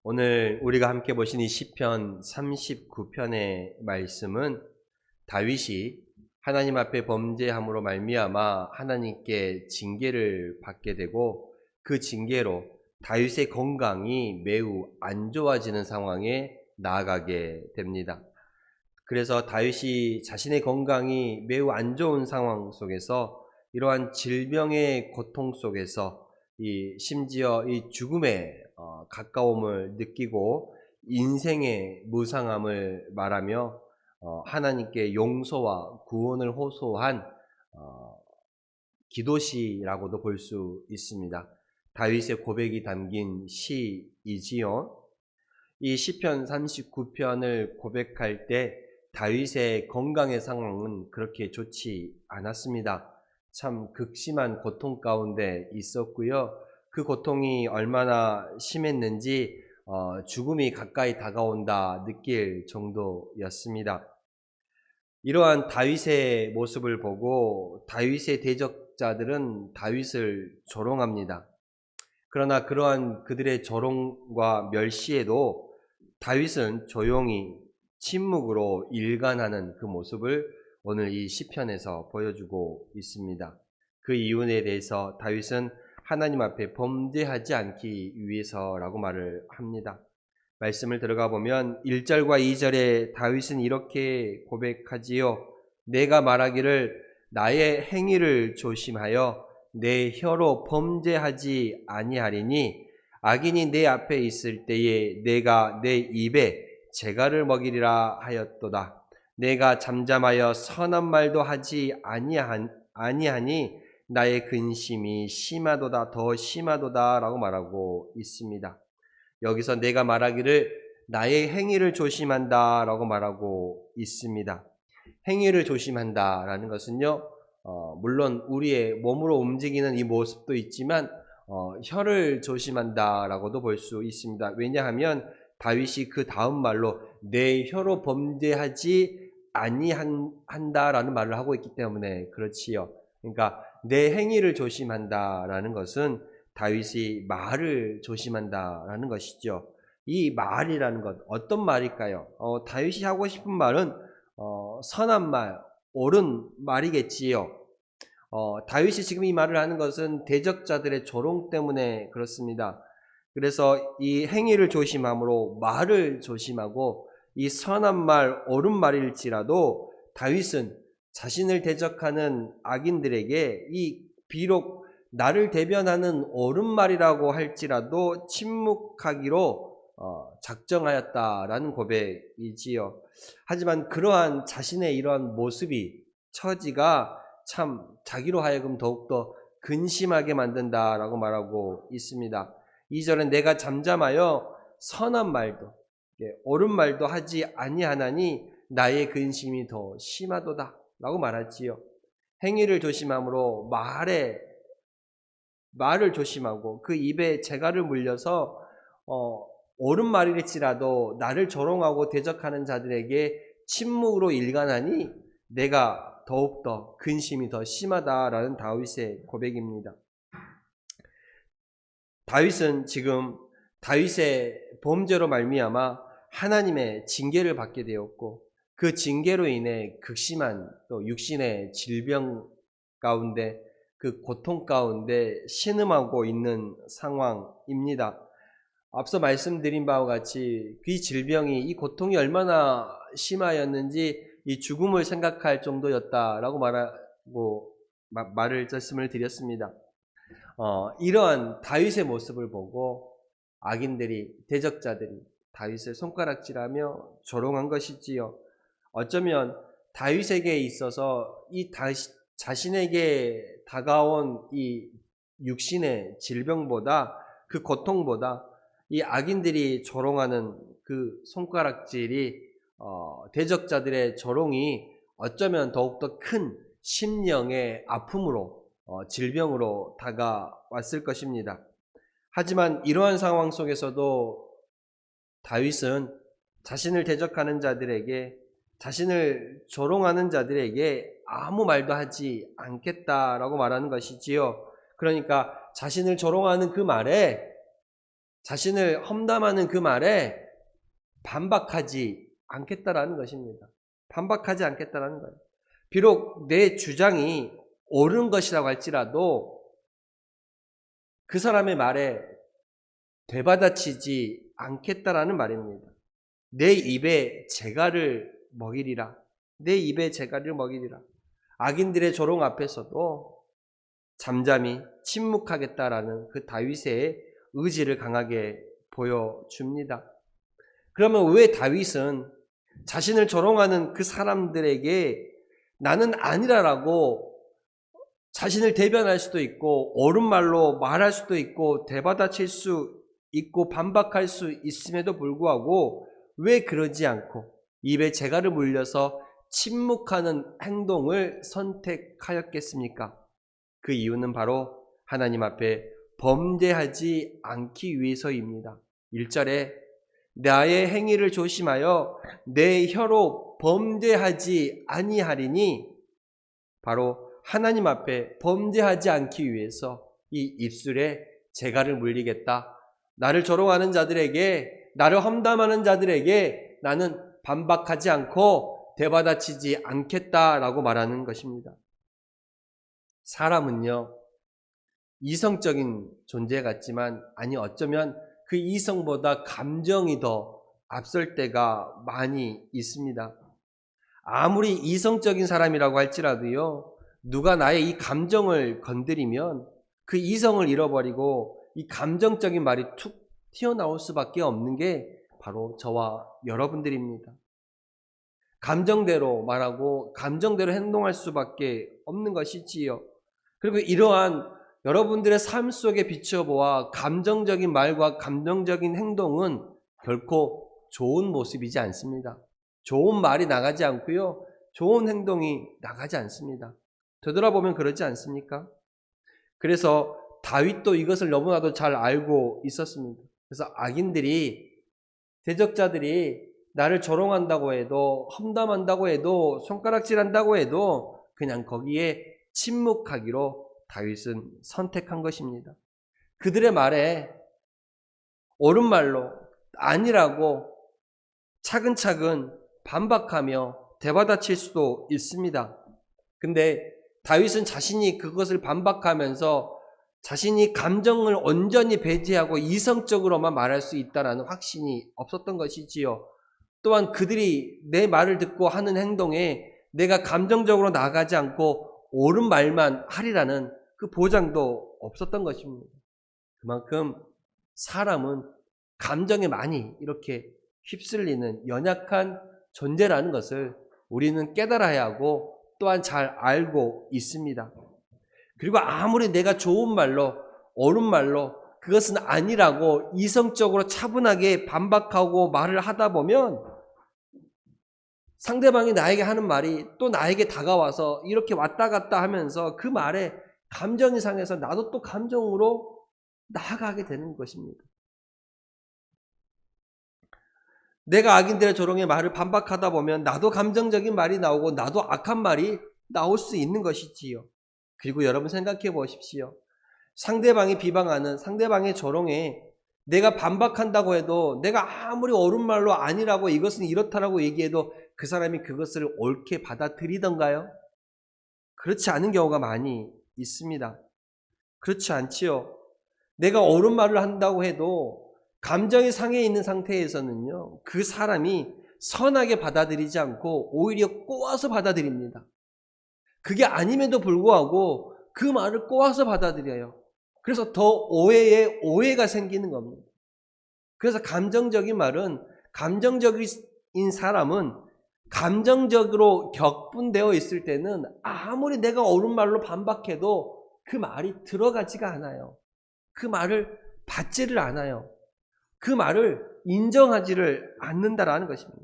오늘 우리가 함께 보신 이 시편 39편의 말씀은 다윗이 하나님 앞에 범죄함으로 말미암아 하나님께 징계를 받게 되고 그 징계로 다윗의 건강이 매우 안 좋아지는 상황에 나아가게 됩니다. 그래서 다윗이 자신의 건강이 매우 안 좋은 상황 속에서 이러한 질병의 고통 속에서 심지어 이 죽음의 가까움을 느끼고 인생의 무상함을 말하며 하나님께 용서와 구원을 호소한 어, 기도시라고도 볼 수 있습니다. 다윗의 고백이 담긴 시이지요. 이 시편 39편을 고백할 때 다윗의 건강의 상황은 그렇게 좋지 않았습니다. 참 극심한 고통 가운데 있었고요. 그 고통이 얼마나 심했는지 죽음이 가까이 다가온다 느낄 정도였습니다. 이러한 다윗의 모습을 보고 다윗의 대적자들은 다윗을 조롱합니다. 그러나 그러한 그들의 조롱과 멸시에도 다윗은 조용히 침묵으로 일관하는 그 모습을 오늘 이 시편에서 보여주고 있습니다. 그 이유에 대해서 다윗은 하나님 앞에 범죄하지 않기 위해서라고 말을 합니다. 말씀을 들어가 보면 1절과 2절에 다윗은 이렇게 고백하지요. 내가 말하기를 나의 행위를 조심하여 내 혀로 범죄하지 아니하리니 악인이 내 앞에 있을 때에 내가 내 입에 재갈을 먹이리라 하였도다. 내가 잠잠하여 선한 말도 하지 아니하니 나의 근심이 심하도다 더 심하도다 라고 말하고 있습니다. 여기서 내가 말하기를 나의 행위를 조심한다 라고 말하고 있습니다. 행위를 조심한다 라는 것은요, 물론 우리의 몸으로 움직이는 이 모습도 있지만 혀를 조심한다 라고도 볼 수 있습니다. 왜냐하면 다윗이 그 다음 말로 내 혀로 범죄하지 아니한다라는 말을 하고 있기 때문에 그렇지요. 그러니까 내 행위를 조심한다라는 것은 다윗이 말을 조심한다라는 것이죠. 이 말이라는 것 어떤 말일까요? 다윗이 하고 싶은 말은 선한 말, 옳은 말이겠지요. 다윗이 지금 이 말을 하는 것은 대적자들의 조롱 때문에 그렇습니다. 그래서 이 행위를 조심함으로 말을 조심하고 이 선한 말, 옳은 말일지라도 다윗은 자신을 대적하는 악인들에게 이 비록 나를 대변하는 옳은 말이라고 할지라도 침묵하기로 작정하였다라는 고백이지요. 하지만 그러한 자신의 이러한 모습이 처지가 참 자기로 하여금 더욱더 근심하게 만든다라고 말하고 있습니다. 2절은 내가 잠잠하여 선한 말도 옳은 말도 하지 아니하나니 나의 근심이 더 심하도다 라고 말하지요. 행위를 조심함으로 말을 조심하고 그 입에 재갈을 물려서 옳은 말일지라도 나를 조롱하고 대적하는 자들에게 침묵으로 일관하니 내가 더욱더 근심이 더 심하다라는 다윗의 고백입니다. 다윗은 지금 다윗의 범죄로 말미암아 하나님의 징계를 받게 되었고 그 징계로 인해 극심한 또 육신의 질병 가운데 그 고통 가운데 신음하고 있는 상황입니다. 앞서 말씀드린 바와 같이 그 질병이 이 고통이 얼마나 심하였는지 이 죽음을 생각할 정도였다라고 말씀을 드렸습니다. 이러한 다윗의 모습을 보고 악인들이 대적자들이 다윗을 손가락질하며 조롱한 것이지요. 어쩌면 다윗에게 있어서 이 자신에게 다가온 이 육신의 질병보다 그 고통보다 이 악인들이 조롱하는 그 손가락질이 대적자들의 조롱이 어쩌면 더욱더 큰 심령의 아픔으로 질병으로 다가왔을 것입니다. 하지만 이러한 상황 속에서도 다윗은 자신을 대적하는 자들에게 자신을 조롱하는 자들에게 아무 말도 하지 않겠다라고 말하는 것이지요. 그러니까 자신을 조롱하는 그 말에 자신을 험담하는 그 말에 반박하지 않겠다라는 것입니다. 반박하지 않겠다라는 거예요. 비록 내 주장이 옳은 것이라고 할지라도 그 사람의 말에 되받아치지 않겠다라는 말입니다. 내 입에 재갈을 먹이리라. 내 입에 재갈을 먹이리라. 악인들의 조롱 앞에서도 잠잠히 침묵하겠다라는 그 다윗의 의지를 강하게 보여줍니다. 그러면 왜 다윗은 자신을 조롱하는 그 사람들에게 나는 아니라라고 자신을 대변할 수도 있고 옳은 말로 말할 수도 있고 되받아칠 수 있고 반박할 수 있음에도 불구하고 왜 그러지 않고 입에 재갈을 물려서 침묵하는 행동을 선택하였겠습니까? 그 이유는 바로 하나님 앞에 범죄하지 않기 위해서입니다. 1절에 나의 행위를 조심하여 내 혀로 범죄하지 아니하리니, 바로 하나님 앞에 범죄하지 않기 위해서 이 입술에 재갈을 물리겠다. 나를 조롱하는 자들에게, 나를 험담하는 자들에게 나는 반박하지 않고 되받아치지 않겠다라고 말하는 것입니다. 사람은요, 이성적인 존재 같지만 어쩌면 그 이성보다 감정이 더 앞설 때가 많이 있습니다. 아무리 이성적인 사람이라고 할지라도요, 누가 나의 이 감정을 건드리면 그 이성을 잃어버리고 이 감정적인 말이 툭 튀어나올 수밖에 없는 게 바로 저와 여러분들입니다. 감정대로 말하고 감정대로 행동할 수밖에 없는 것이지요. 그리고 이러한 여러분들의 삶 속에 비춰보아 감정적인 말과 감정적인 행동은 결코 좋은 모습이지 않습니다. 좋은 말이 나가지 않고요, 좋은 행동이 나가지 않습니다. 되돌아보면 그러지 않습니까? 그래서 다윗도 이것을 너무나도 잘 알고 있었습니다. 그래서 악인들이, 대적자들이 나를 조롱한다고 해도, 험담한다고 해도, 손가락질한다고 해도 그냥 거기에 침묵하기로 다윗은 선택한 것입니다. 그들의 말에 옳은 말로 아니라고 차근차근 반박하며 되받아칠 수도 있습니다. 근데 다윗은 자신이 그것을 반박하면서 자신이 감정을 온전히 배제하고 이성적으로만 말할 수 있다는 확신이 없었던 것이지요. 또한 그들이 내 말을 듣고 하는 행동에 내가 감정적으로 나가지 않고 옳은 말만 하리라는 그 보장도 없었던 것입니다. 그만큼 사람은 감정에 많이 이렇게 휩쓸리는 연약한 존재라는 것을 우리는 깨달아야 하고 또한 잘 알고 있습니다. 그리고 아무리 내가 좋은 말로, 옳은 말로 그것은 아니라고 이성적으로 차분하게 반박하고 말을 하다 보면 상대방이 나에게 하는 말이 또 나에게 다가와서 이렇게 왔다 갔다 하면서 그 말에 감정이 상해서 나도 또 감정으로 나아가게 되는 것입니다. 내가 악인들의 조롱의 말을 반박하다 보면 나도 감정적인 말이 나오고 나도 악한 말이 나올 수 있는 것이지요. 그리고 여러분 생각해 보십시오. 상대방이 비방하는, 상대방의 조롱에 내가 반박한다고 해도, 내가 아무리 옳은 말로 아니라고 이것은 이렇다라고 얘기해도 그 사람이 그것을 옳게 받아들이던가요? 그렇지 않은 경우가 많이 있습니다. 그렇지 않지요. 내가 옳은 말을 한다고 해도 감정이 상해 있는 상태에서는요, 그 사람이 선하게 받아들이지 않고 오히려 꼬아서 받아들입니다. 그게 아님에도 불구하고 그 말을 꼬아서 받아들여요. 그래서 더 오해에 오해가 생기는 겁니다. 그래서 감정적인 말은, 감정적인 사람은 감정적으로 격분되어 있을 때는 아무리 내가 옳은 말로 반박해도 그 말이 들어가지가 않아요. 그 말을 받지를 않아요. 그 말을 인정하지를 않는다라는 것입니다.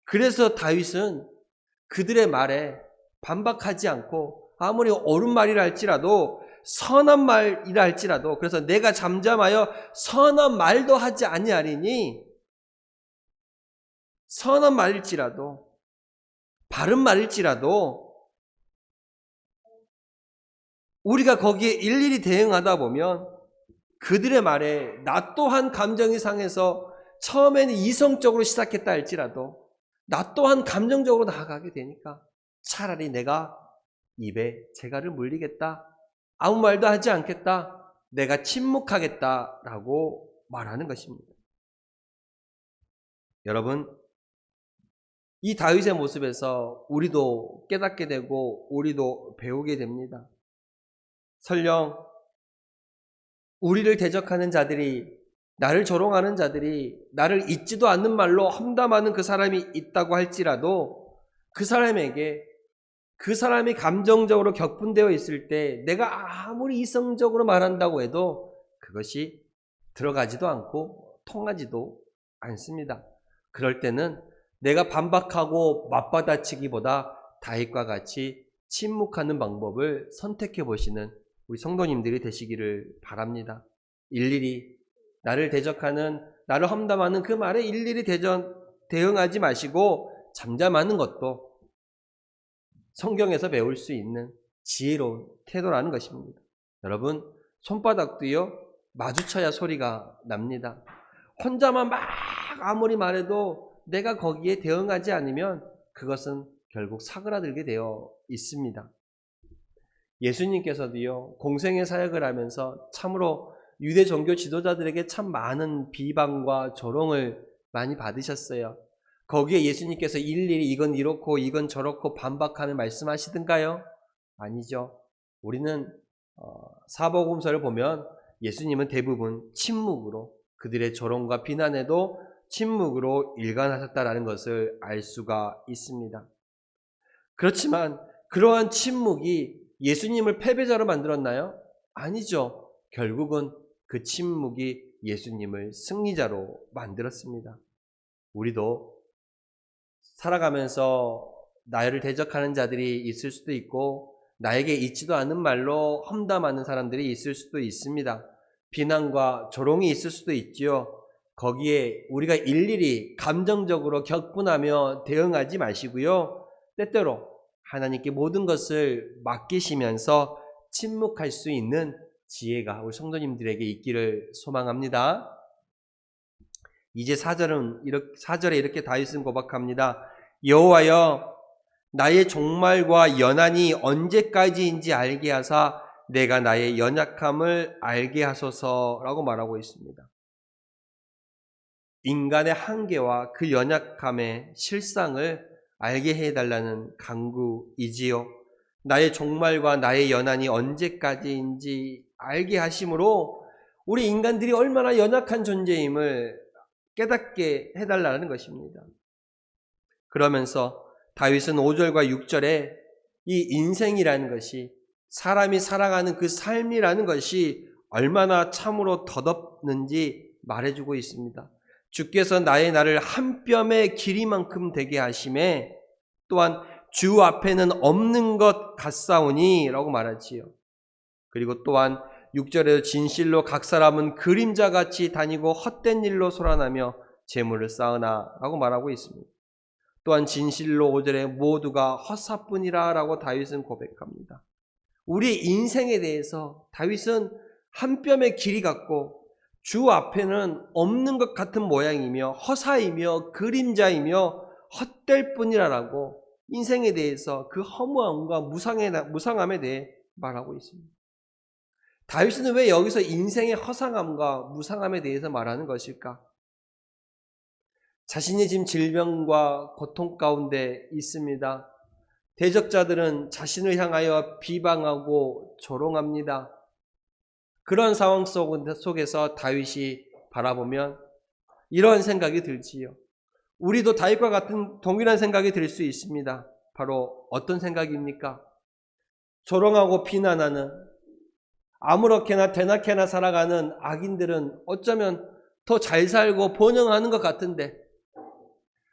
그래서 다윗은 그들의 말에 반박하지 않고 아무리 옳은 말이라 할지라도, 선한 말이라 할지라도, 그래서 내가 잠잠하여 선한 말도 하지 아니하리니, 선한 말일지라도, 바른 말일지라도 우리가 거기에 일일이 대응하다 보면 그들의 말에 나 또한 감정이 상해서 처음에는 이성적으로 시작했다 할지라도 나 또한 감정적으로 나아가게 되니까 차라리 내가 입에 재갈을 물리겠다. 아무 말도 하지 않겠다. 내가 침묵하겠다라고 말하는 것입니다. 여러분, 이 다윗의 모습에서 우리도 깨닫게 되고 우리도 배우게 됩니다. 설령 우리를 대적하는 자들이, 나를 조롱하는 자들이 나를 잊지도 않는 말로 험담하는 그 사람이 있다고 할지라도 그 사람에게, 그 사람이 감정적으로 격분되어 있을 때 내가 아무리 이성적으로 말한다고 해도 그것이 들어가지도 않고 통하지도 않습니다. 그럴 때는 내가 반박하고 맞받아치기보다 다윗과 같이 침묵하는 방법을 선택해 보시는 우리 성도님들이 되시기를 바랍니다. 일일이 나를 대적하는, 나를 험담하는 그 말에 일일이 대응하지 마시고 잠잠하는 것도 성경에서 배울 수 있는 지혜로운 태도라는 것입니다. 여러분, 손바닥도요 마주쳐야 소리가 납니다. 혼자만 막 아무리 말해도 내가 거기에 대응하지 않으면 그것은 결국 사그라들게 되어 있습니다. 예수님께서도요 공생의 사역을 하면서 참으로 유대 종교 지도자들에게 참 많은 비방과 조롱을 많이 받으셨어요. 거기에 예수님께서 일일이 이건 이렇고 이건 저렇고 반박하며 말씀하시던가요? 아니죠. 우리는 사복음서를 보면 예수님은 대부분 침묵으로, 그들의 조롱과 비난에도 침묵으로 일관하셨다라는 것을 알 수가 있습니다. 그렇지만 그러한 침묵이 예수님을 패배자로 만들었나요? 아니죠. 결국은 그 침묵이 예수님을 승리자로 만들었습니다. 우리도 살아가면서 나를 대적하는 자들이 있을 수도 있고 나에게 있지도 않은 말로 험담하는 사람들이 있을 수도 있습니다. 비난과 조롱이 있을 수도 있지요. 거기에 우리가 일일이 감정적으로 격분하며 대응하지 마시고요. 때때로 하나님께 모든 것을 맡기시면서 침묵할 수 있는 지혜가 우리 성도님들에게 있기를 소망합니다. 이제 4절에 이렇게 다윗은 고백합니다. 여호와여, 나의 종말과 연한이 언제까지인지 알게 하사 내가 나의 연약함을 알게 하소서라고 말하고 있습니다. 인간의 한계와 그 연약함의 실상을 알게 해달라는 간구이지요. 나의 종말과 나의 연한이 언제까지인지 알게 하심으로 우리 인간들이 얼마나 연약한 존재임을 깨닫게 해달라는 것입니다. 그러면서 다윗은 5절과 6절에 이 인생이라는 것이, 사람이 살아가는 그 삶이라는 것이 얼마나 참으로 덧없는지 말해주고 있습니다. 주께서 나의 날을 한 뼘의 길이만큼 되게 하심에 또한 주 앞에는 없는 것 같사오니 라고 말하지요. 그리고 또한 6절에도 진실로 각 사람은 그림자같이 다니고 헛된 일로 소란하며 재물을 쌓으나 라고 말하고 있습니다. 또한 진실로 5절에 모두가 헛사뿐이라 라고 다윗은 고백합니다. 우리 인생에 대해서 다윗은 한 뼘의 길이 같고 주 앞에는 없는 것 같은 모양이며 허사이며 그림자이며 헛될 뿐이라라고 인생에 대해서 그 허무함과 무상함에 대해 말하고 있습니다. 다윗은 왜 여기서 인생의 허상함과 무상함에 대해서 말하는 것일까? 자신이 지금 질병과 고통 가운데 있습니다. 대적자들은 자신을 향하여 비방하고 조롱합니다. 그런 상황 속에서 다윗이 바라보면 이런 생각이 들지요. 우리도 다윗과 같은 동일한 생각이 들 수 있습니다. 바로 어떤 생각입니까? 조롱하고 비난하는, 아무렇게나 되나케나 살아가는 악인들은 어쩌면 더 잘 살고 번영하는 것 같은데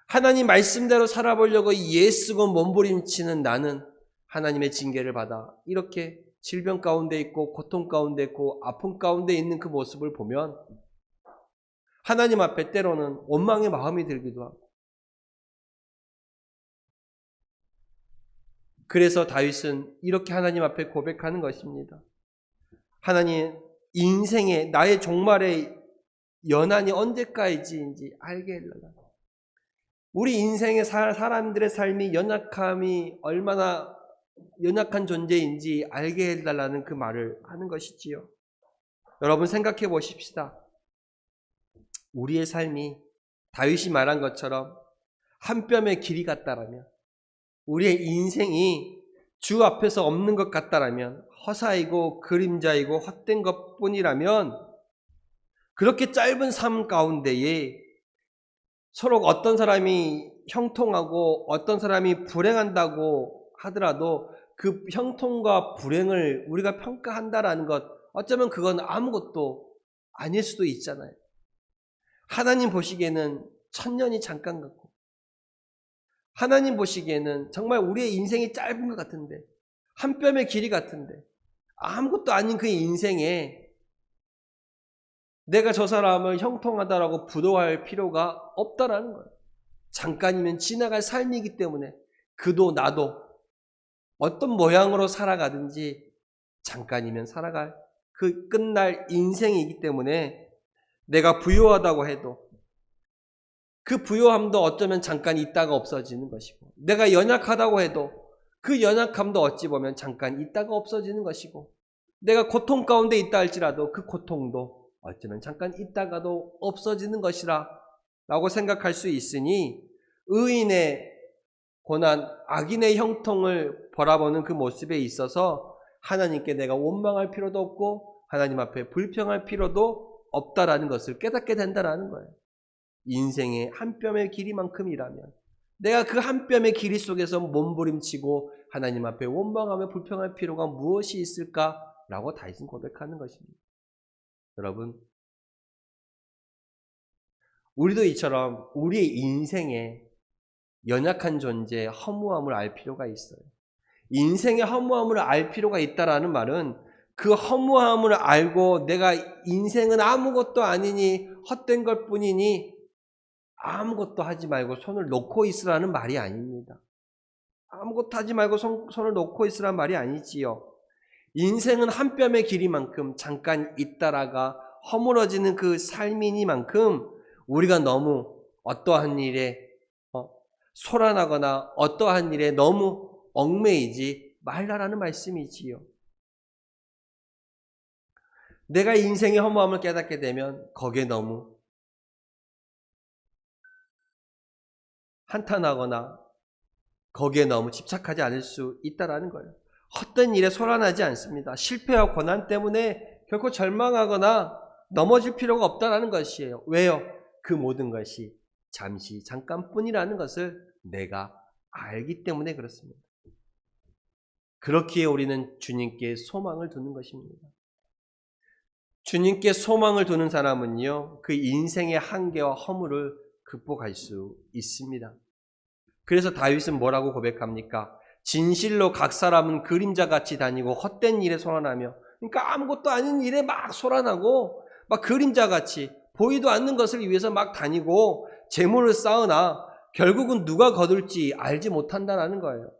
하나님 말씀대로 살아보려고 예쓰고 몸부림치는 나는 하나님의 징계를 받아 이렇게 질병 가운데 있고 고통 가운데 있고 아픔 가운데 있는 그 모습을 보면 하나님 앞에 때로는 원망의 마음이 들기도 하고, 그래서 다윗은 이렇게 하나님 앞에 고백하는 것입니다. 하나님, 인생의 나의 종말의 연한이 언제까지인지 알게 해달라. 우리 인생의 사람들의 삶이 연약함이 얼마나 연약한 존재인지 알게 해달라는 그 말을 하는 것이지요. 여러분 생각해 보십시다. 우리의 삶이 다윗이 말한 것처럼 한 뼘의 길이 같다라면, 우리의 인생이 주 앞에서 없는 것 같다라면, 허사이고 그림자이고 헛된 것뿐이라면, 그렇게 짧은 삶 가운데에 서로 어떤 사람이 형통하고 어떤 사람이 불행한다고 하더라도 그 형통과 불행을 우리가 평가한다라는 것, 어쩌면 그건 아무것도 아닐 수도 있잖아요. 하나님 보시기에는 천년이 잠깐 같고, 하나님 보시기에는 정말 우리의 인생이 짧은 것 같은데, 한 뼘의 길이 같은데, 아무것도 아닌 그 인생에 내가 저 사람을 형통하다라고 부러워할 필요가 없다라는 거예요. 잠깐이면 지나갈 삶이기 때문에 그도 나도 어떤 모양으로 살아가든지 잠깐이면 살아갈 그 끝날 인생이기 때문에, 내가 부유하다고 해도 그 부유함도 어쩌면 잠깐 있다가 없어지는 것이고, 내가 연약하다고 해도 그 연약함도 어찌 보면 잠깐 있다가 없어지는 것이고, 내가 고통 가운데 있다 할지라도 그 고통도 어쩌면 잠깐 있다가도 없어지는 것이라 라고 생각할 수 있으니, 의인의 고난, 악인의 형통을 바라보는 그 모습에 있어서 하나님께 내가 원망할 필요도 없고 하나님 앞에 불평할 필요도 없다라는 것을 깨닫게 된다라는 거예요. 인생의 한 뼘의 길이만큼이라면 내가 그 한 뼘의 길이 속에서 몸부림치고 하나님 앞에 원망하며 불평할 필요가 무엇이 있을까라고 다윗은 고백하는 것입니다. 여러분, 우리도 이처럼 우리의 인생에 연약한 존재의 허무함을 알 필요가 있어요. 인생의 허무함을 알 필요가 있다라는 말은 그 허무함을 알고 내가 인생은 아무것도 아니니 헛된 것 뿐이니 아무것도 하지 말고 손을 놓고 있으라는 말이 아닙니다. 아무것도 하지 말고 손을 놓고 있으라는 말이 아니지요. 인생은 한 뼘의 길이만큼 잠깐 있다라가 허물어지는 그 삶이니만큼 우리가 너무 어떠한 일에 소란하거나 어떠한 일에 너무 얽매이지 말라라는 말씀이지요. 내가 인생의 허무함을 깨닫게 되면 거기에 너무 한탄하거나 거기에 너무 집착하지 않을 수 있다라는 거예요. 헛된 일에 소란하지 않습니다. 실패와 고난 때문에 결코 절망하거나 넘어질 필요가 없다라는 것이에요. 왜요? 그 모든 것이 잠시 잠깐뿐이라는 것을 내가 알기 때문에 그렇습니다. 그렇기에 우리는 주님께 소망을 두는 것입니다. 주님께 소망을 두는 사람은요, 그 인생의 한계와 허물을 극복할 수 있습니다. 그래서 다윗은 뭐라고 고백합니까? 진실로 각 사람은 그림자같이 다니고 헛된 일에 소란하며, 그러니까 아무것도 아닌 일에 막 소란하고 막 그림자같이 보이도 않는 것을 위해서 막 다니고 재물을 쌓으나 결국은 누가 거둘지 알지 못한다는 거예요.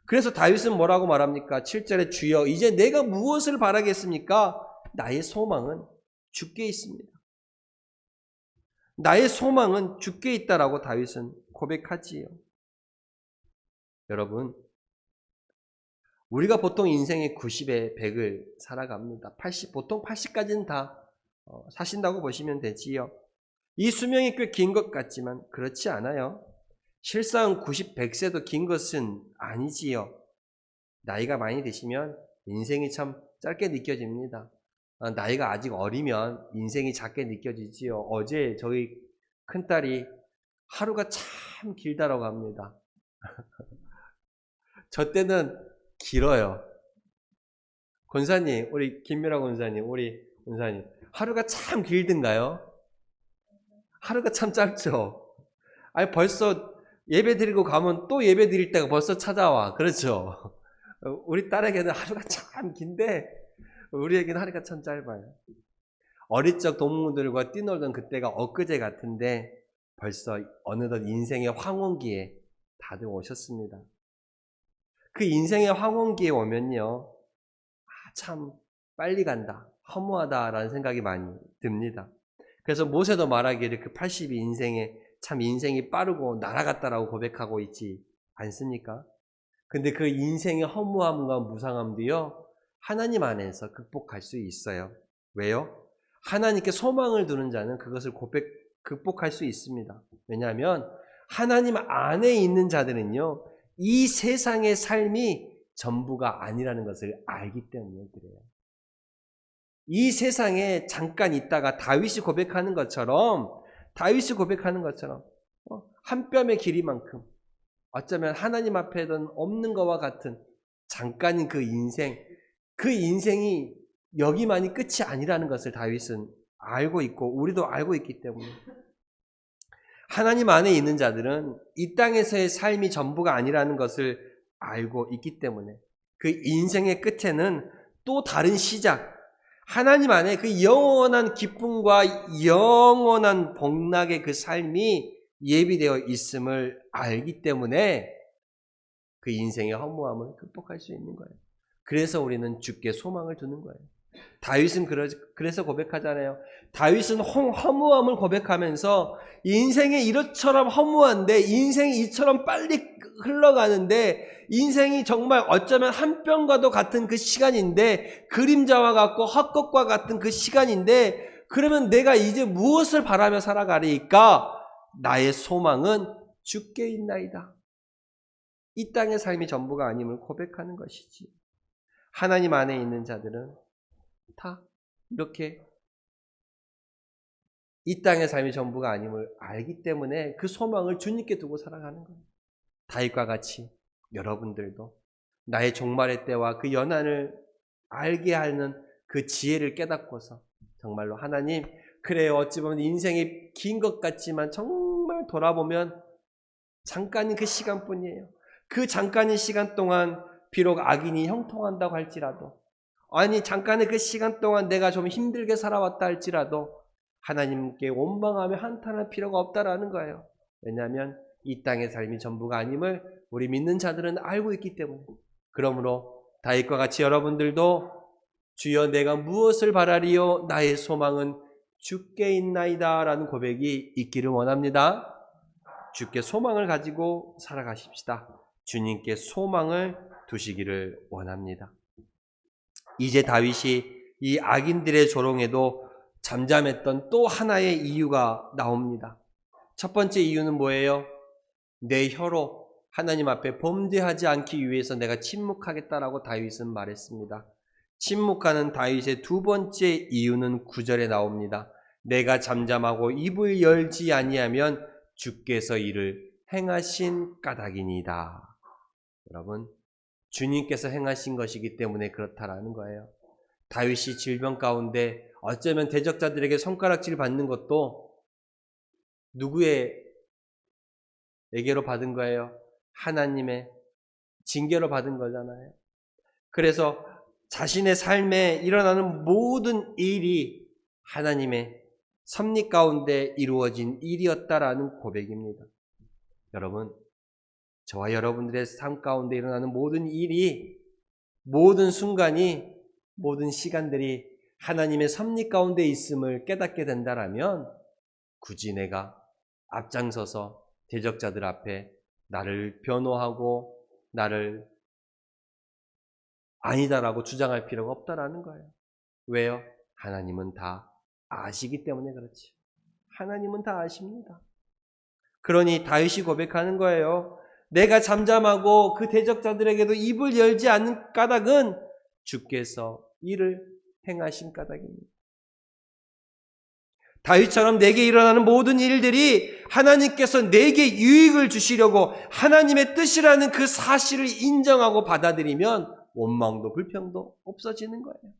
그래서 다윗은 뭐라고 말합니까? 7절에 주여 이제 내가 무엇을 바라겠습니까? 나의 소망은 주께 있습니다. 나의 소망은 주께 있다라고 다윗은 고백하지요. 여러분, 우리가 보통 인생의 90에 100을 살아갑니다. 보통 80까지는 다 사신다고 보시면 되지요. 이 수명이 꽤 긴 것 같지만 그렇지 않아요. 실상 90, 100세도 긴 것은 아니지요. 나이가 많이 드시면 인생이 참 짧게 느껴집니다. 나이가 아직 어리면 인생이 작게 느껴지지요. 어제 저희 큰딸이 하루가 참 길다라고 합니다. 저 때는 길어요. 권사님, 우리 김미라 권사님, 우리 권사님, 하루가 참 길든가요? 하루가 참 짧죠. 아니 벌써 예배 드리고 가면 또 예배 드릴 때가 벌써 찾아와. 그렇죠? 우리 딸에게는 하루가 참 긴데 우리에게는 하루가 참 짧아요. 어릴 적 동무들과 뛰놀던 그때가 엊그제 같은데 벌써 어느덧 인생의 황혼기에 다들 오셨습니다. 그 인생의 황혼기에 오면요, 참 빨리 간다. 허무하다라는 생각이 많이 듭니다. 그래서 모세도 말하기를 그 80이 인생에 참 인생이 빠르고 날아갔다라고 고백하고 있지 않습니까? 근데 그 인생의 허무함과 무상함도요, 하나님 안에서 극복할 수 있어요. 왜요? 하나님께 소망을 두는 자는 그것을 극복할 수 있습니다. 왜냐하면 하나님 안에 있는 자들은요, 이 세상의 삶이 전부가 아니라는 것을 알기 때문에 그래요. 이 세상에 잠깐 있다가 다윗이 고백하는 것처럼 한 뼘의 길이만큼 어쩌면 하나님 앞에는 없는 것과 같은 잠깐인 그 인생이 여기만이 끝이 아니라는 것을 다윗은 알고 있고 우리도 알고 있기 때문에 하나님 안에 있는 자들은 이 땅에서의 삶이 전부가 아니라는 것을 알고 있기 때문에 그 인생의 끝에는 또 다른 시작, 하나님 안에 그 영원한 기쁨과 영원한 복락의 그 삶이 예비되어 있음을 알기 때문에 그 인생의 허무함을 극복할 수 있는 거예요. 그래서 우리는 주께 소망을 두는 거예요. 다윗은 그래서 고백하잖아요. 다윗은 허무함을 고백하면서 인생이 이렇처럼 허무한데, 인생이 이처럼 빨리 흘러가는데, 인생이 정말 어쩌면 한 뼘과도 같은 그 시간인데, 그림자와 같고 헛것과 같은 그 시간인데, 그러면 내가 이제 무엇을 바라며 살아가리까? 나의 소망은 주께 있나이다. 이 땅의 삶이 전부가 아님을 고백하는 것이지. 하나님 안에 있는 자들은 다 이렇게 이 땅의 삶이 전부가 아님을 알기 때문에 그 소망을 주님께 두고 살아가는 거예요. 다윗과 같이 여러분들도 나의 종말의 때와 그 연한을 알게 하는 그 지혜를 깨닫고서 정말로 하나님, 그래요, 어찌 보면 인생이 긴 것 같지만 정말 돌아보면 잠깐인 그 시간뿐이에요. 그 잠깐의 시간 동안 비록 악인이 형통한다고 할지라도, 아니 잠깐의 그 시간 동안 내가 좀 힘들게 살아왔다 할지라도 하나님께 원망하며 한탄할 필요가 없다라는 거예요. 왜냐하면 이 땅의 삶이 전부가 아님을 우리 믿는 자들은 알고 있기 때문에. 그러므로 다윗과 같이 여러분들도 주여 내가 무엇을 바라리요? 나의 소망은 주께 있나이다 라는 고백이 있기를 원합니다. 주께 소망을 가지고 살아가십시다. 주님께 소망을 두시기를 원합니다. 이제 다윗이 이 악인들의 조롱에도 잠잠했던 또 하나의 이유가 나옵니다. 첫 번째 이유는 뭐예요? 내 혀로 하나님 앞에 범죄하지 않기 위해서 내가 침묵하겠다라고 다윗은 말했습니다. 침묵하는 다윗의 두 번째 이유는 9절에 나옵니다. 내가 잠잠하고 입을 열지 아니하면 주께서 이를 행하신 까닭이니이다. 여러분, 주님께서 행하신 것이기 때문에 그렇다라는 거예요. 다윗이 질병 가운데 어쩌면 대적자들에게 손가락질 받는 것도 누구의 에게로 받은 거예요? 하나님의 징계로 받은 거잖아요. 그래서 자신의 삶에 일어나는 모든 일이 하나님의 섭리 가운데 이루어진 일이었다라는 고백입니다. 여러분, 저와 여러분들의 삶 가운데 일어나는 모든 일이, 모든 순간이, 모든 시간들이 하나님의 섭리 가운데 있음을 깨닫게 된다라면 굳이 내가 앞장서서 대적자들 앞에 나를 변호하고 나를 아니다라고 주장할 필요가 없다라는 거예요. 왜요? 하나님은 다 아시기 때문에 그렇지. 하나님은 다 아십니다. 그러니 다윗이 고백하는 거예요. 내가 잠잠하고 그 대적자들에게도 입을 열지 않는 까닭은 주께서 이를 행하신 까닭입니다. 다윗처럼 내게 일어나는 모든 일들이 하나님께서 내게 유익을 주시려고 하나님의 뜻이라는 그 사실을 인정하고 받아들이면 원망도 불평도 없어지는 거예요.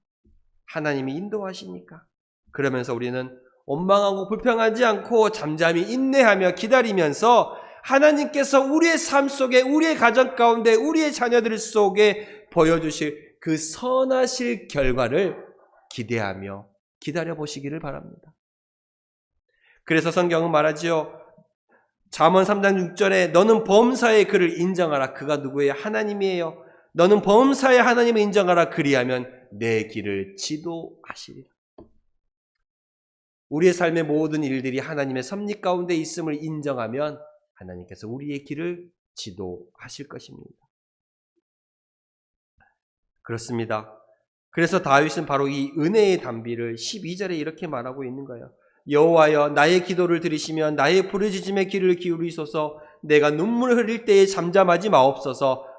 하나님이 인도하시니까. 그러면서 우리는 원망하고 불평하지 않고 잠잠히 인내하며 기다리면서 하나님께서 우리의 삶 속에, 우리의 가정 가운데, 우리의 자녀들 속에 보여주실 그 선하실 결과를 기대하며 기다려보시기를 바랍니다. 그래서 성경은 말하지요. 잠언 3장 6절에 너는 범사의 그를 인정하라. 그가 누구예요? 하나님이에요. 너는 범사의 하나님을 인정하라. 그리하면 내 길을 지도하시리라. 우리의 삶의 모든 일들이 하나님의 섭리 가운데 있음을 인정하면 하나님께서 우리의 길을 지도하실 것입니다. 그렇습니다. 그래서 다윗은 바로 이 은혜의 단비를 12절에 이렇게 말하고 있는 거예요. 여호와여, 나의 기도를 들으시면 나의 부르짖음에 귀를 기울이소서. 내가 눈물을 흘릴 때에 잠잠하지 마옵소서.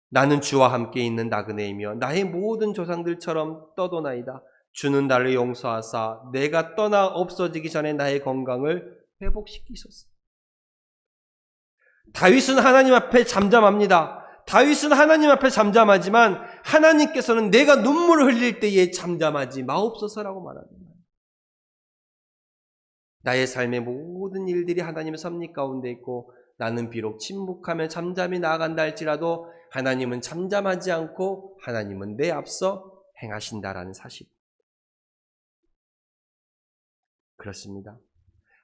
나는 주와 함께 있는 나그네이며 나의 모든 조상들처럼 떠도나이다. 주는 나를 용서하사 내가 떠나 없어지기 전에 나의 건강을 회복시키소서. 다윗은 하나님 앞에 잠잠합니다. 다윗은 하나님 앞에 잠잠하지만 하나님께서는 내가 눈물을 흘릴 때에 잠잠하지 마옵소서라고 말합니다. 나의 삶의 모든 일들이 하나님의 섭리 가운데 있고 나는 비록 침묵하며 잠잠히 나아간다 할지라도 하나님은 잠잠하지 않고 하나님은 내 앞서 행하신다라는 사실. 그렇습니다.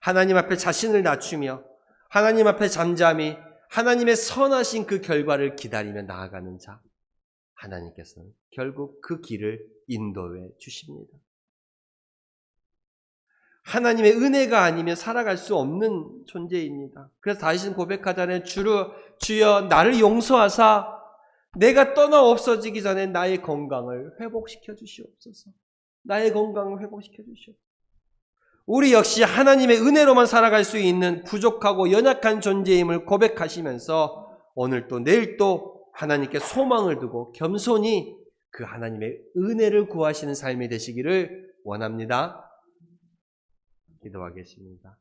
하나님 앞에 자신을 낮추며 하나님 앞에 잠잠히 하나님의 선하신 그 결과를 기다리며 나아가는 자, 하나님께서는 결국 그 길을 인도해 주십니다. 하나님의 은혜가 아니면 살아갈 수 없는 존재입니다. 그래서 다윗은 고백하자면 주여 나를 용서하사 내가 떠나 없어지기 전에 나의 건강을 회복시켜 주시옵소서. 나의 건강을 회복시켜 주시옵소서. 우리 역시 하나님의 은혜로만 살아갈 수 있는 부족하고 연약한 존재임을 고백하시면서 오늘 또 내일 또 하나님께 소망을 두고 겸손히 그 하나님의 은혜를 구하시는 삶이 되시기를 원합니다. 기도하겠습니다.